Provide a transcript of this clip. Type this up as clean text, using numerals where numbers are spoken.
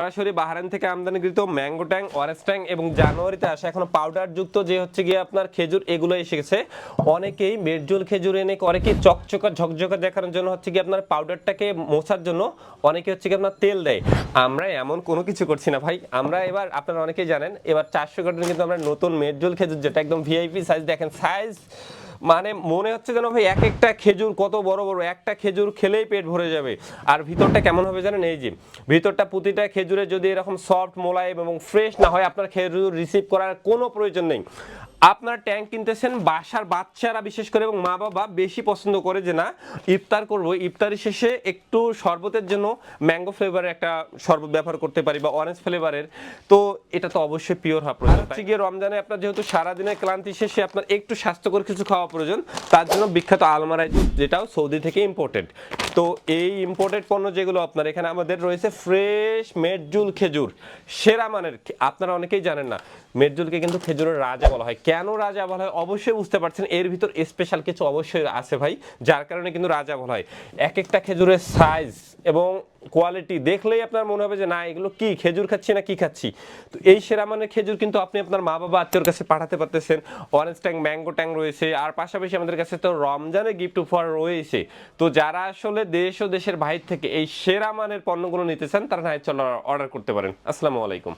সরাসরি বাহরাইন থেকে আমদানিকৃত ম্যাঙ্গো ট্যাং, অরেঞ্জ ট্যাং এবং জানুয়ারিতে আসা এখনো পাউডার যুক্ত যে হচ্ছে গিয়ে আপনার খেজুর, এগুলো এসে গেছে। অনেকেই মেডজুল খেজুর এনে করে কি চকচকা ঝকঝকা দেখানোর জন্য হচ্ছে কি আপনার পাউডারটাকে মোছার জন্য অনেকে হচ্ছে কি আপনার তেল দেয়। আমরা এমন কোনো কিছু করছি না ভাই। আমরা এবার আপনারা অনেকেই জানেন এবার 400 কার্টন কিন্তু আমরা নতুন মেডজুল খেজুর, যেটা একদম ভিআইপি সাইজ, দেখেন সাইজ মানে মনে হচ্ছে যেন ভাই এক একটা খেজুর কত বড় বড়, একটা খেজুর খেলেই পেট ভরে যাবে। আর ভিতরটা কেমন হবে জানেন, এই যে ভিতরটা প্রতিটা খেজুরে যদি এরকম সফট মোলায়েম এবং ফ্রেশ না হয়, আপনার খেজুর রিসিভ করার কোনো প্রয়োজন নেই। আপনার ট্যাঙ্ক কিনতেছেন, বাসার বাচ্চারা বিশেষ করে এবং মা বাবা বেশি পছন্দ করে যে না ইফতার করব, ইফতারি শেষে একটু শরবতের জন্য ম্যাঙ্গো ফ্লেভারের একটা শরবত ব্যবহার করতে পারি বা অরেঞ্জ ফ্লেভারের, তো এটা তো অবশ্যই পিওর হওয়া প্রয়োজন। হচ্ছে গিয়ে রমজানে আপনার যেহেতু সারাদিনের ক্লান্তি শেষে আপনার একটু স্বাস্থ্যকর কিছু খাওয়া প্রয়োজন, তার জন্য বিখ্যাত আলমারাই দুধ, যেটাও সৌদি থেকে ইম্পোর্টেড। তো এই ইম্পোর্টেড পণ্য যেগুলো আপনার এখানে আমাদের রয়েছে ফ্রেশ মেডজুল খেজুর, সেরা মানের। আপনারা অনেকেই জানেন না মেডজুলকে কিন্তু খেজুরের রাজা বলা হয়। কেন রাজা বলা হয় অবশ্যই বুঝতে পারছেন, এর ভিতর স্পেশাল কিছু অবশ্যই আছে ভাই, যার কারণে কিন্তু রাজা বলা হয়। এক একটা খেজুরের সাইজ এবং কোয়ালিটি দেখলেই আপনার মনে হবে যে না এগুলো কি খেজুর খাচ্ছি না কি খাচ্ছি। তো এই সেরা মানের খেজুর কিন্তু আপনি আপনার মা বাবা আত্মীয়র কাছে পাঠাতে পারতেছেন। অরেঞ্জ ট্যাং, ম্যাঙ্গো ট্যাং রয়েছে, আর পাশাপাশি আমাদের কাছে তো রমজানের গিফট উপহার রয়েছে। তো যারা আসলে দেশ ও দেশের বাইরে থেকে এই সেরা মানের পণ্যগুলো নিতে চান, তারা না চলো অর্ডার করতে পারেন। আসসালামু আলাইকুম।